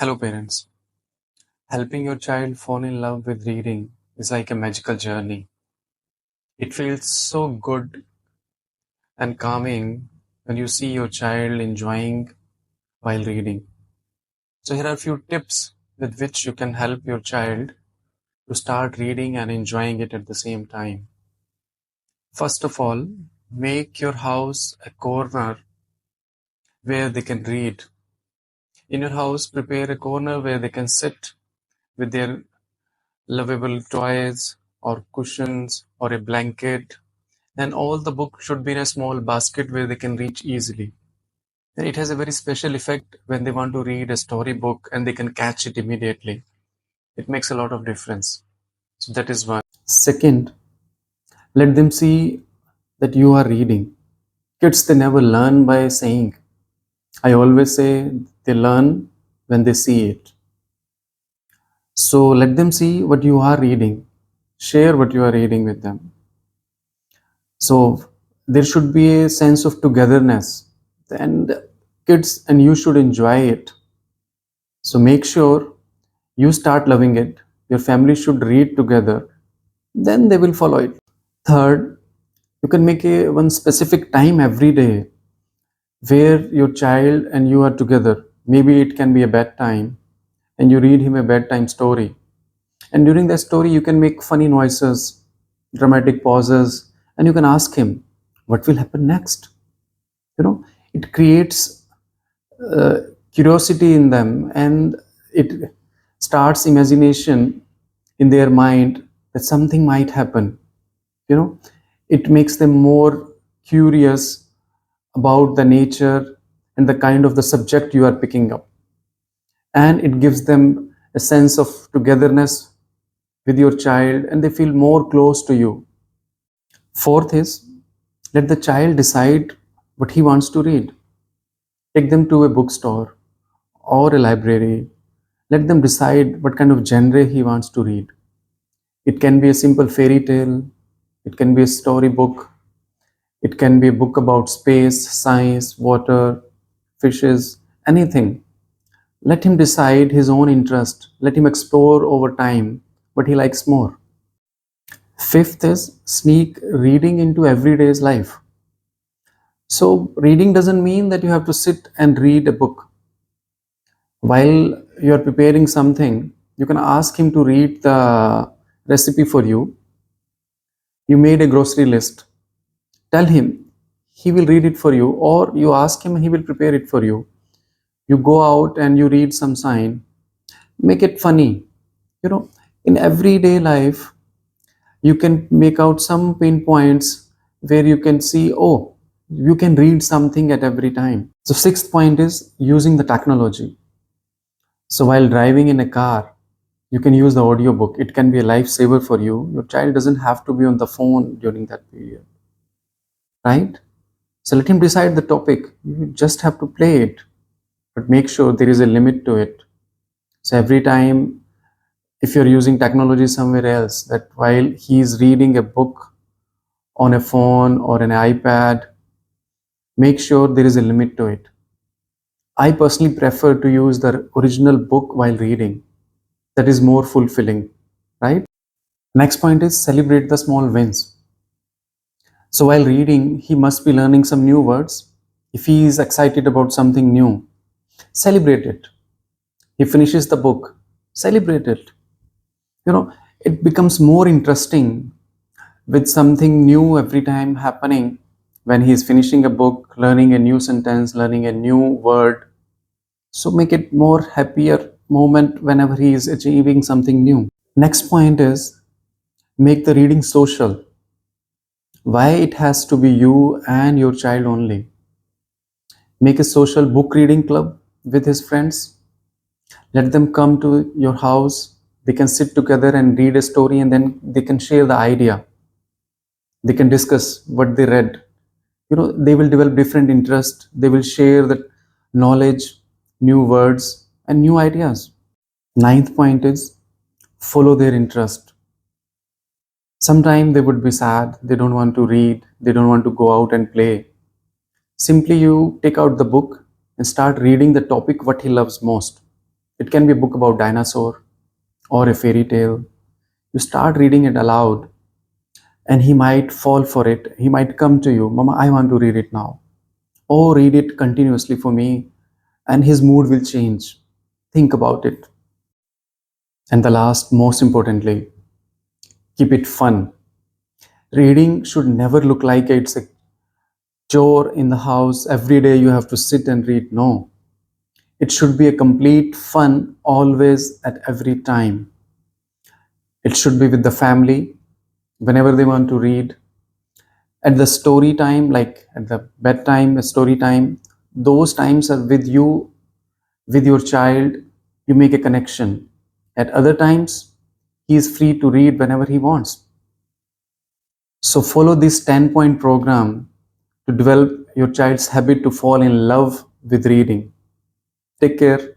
Hello, parents. Helping your child fall in love with reading is like a magical journey. It feels so good and calming when you see your child enjoying while reading. So, here are a few tips with which you can help your child to start reading and enjoying it at the same time. First of all, make your house a corner where they can read. In your house, prepare a corner where they can sit with their lovable toys or cushions or a blanket, and all the books should be in a small basket where they can reach easily. And it has a very special effect when they want to read a storybook and they can catch it immediately. It makes a lot of difference. So that is one. Second, let them see that you are reading. Kids, they never learn by saying. I always say they learn when they see it. So let them see what you are reading. Share what you are reading with them. So there should be a sense of togetherness, and kids and you should enjoy it. So make sure you start loving it. Your family should read together. Then they will follow it. Third, you can make a one specific time every day where your child and you are together. Maybe it can be a bedtime and you read him a bedtime story. And during that story, you can make funny noises, dramatic pauses, and you can ask him, what will happen next? You know, it creates uh, curiosity in them, and it starts imagination in their mind that something might happen. You know, it makes them more curious about the nature and the kind of the subject you are picking up, and it gives them a sense of togetherness with your child, and they feel more close to you. Fourth is, let the child decide what he wants to read. Take them to a bookstore or a library. Let them decide what kind of genre he wants to read. It can be a simple fairy tale, it can be a storybook, it can be a book about space, science, water, fishes, anything. Let him decide his own interest. Let him explore over time what he likes more. Fifth is sneak reading into everyday's life. So, reading doesn't mean that you have to sit and read a book. While you are preparing something, you can ask him to read the recipe for you. You made a grocery list. Tell him, he will read it for you, or you ask him, he will prepare it for you. You go out and you read some sign. Make it funny. You know, in everyday life, you can make out some pain points where you can see, oh, you can read something at every time. So, sixth point is using the technology. So, while driving in a car, you can use the audiobook. It can be a lifesaver for you. Your child doesn't have to be on the phone during that period, right? So, let him decide the topic. You just have to play it, but make sure there is a limit to it. So, every time if you're using technology somewhere else, that while he's reading a book on a phone or an iPad, make sure there is a limit to it. I personally prefer to use the original book while reading. That is more fulfilling, right? Next point is celebrate the small wins. So while reading, he must be learning some new words. If he is excited about something new, celebrate it. He finishes the book, celebrate it. You know, it becomes more interesting with something new every time happening when he is finishing a book, learning a new sentence, learning a new word. So make it more happier moment whenever he is achieving something new. Next point is make the reading social. Why it has to be you and your child only? Make a social book reading club with his friends. Let them come to your house. They can sit together and read a story, and then they can share the idea. They can discuss what they read. You know, they will develop different interests. They will share the knowledge, new words, and new ideas. Ninth point is follow their interest. Sometimes they would be sad, they don't want to read, they don't want to go out and play. Simply you take out the book and start reading the topic what he loves most. It can be a book about dinosaur or a fairy tale. You start reading it aloud and he might fall for it. He might come to you, Mama, I want to read it now. Oh, read it continuously for me, and his mood will change. Think about it. And the last, most importantly, keep it fun. Reading should never look like it's a chore in the house. Every day you have to sit and read. No, it should be a complete fun always at every time. It should be with the family whenever they want to read. At the story time, like at the bedtime, story time, those times are with you, with your child. You make a connection. At other times, he is free to read whenever he wants. So follow this 10-point program to develop your child's habit to fall in love with reading. Take care.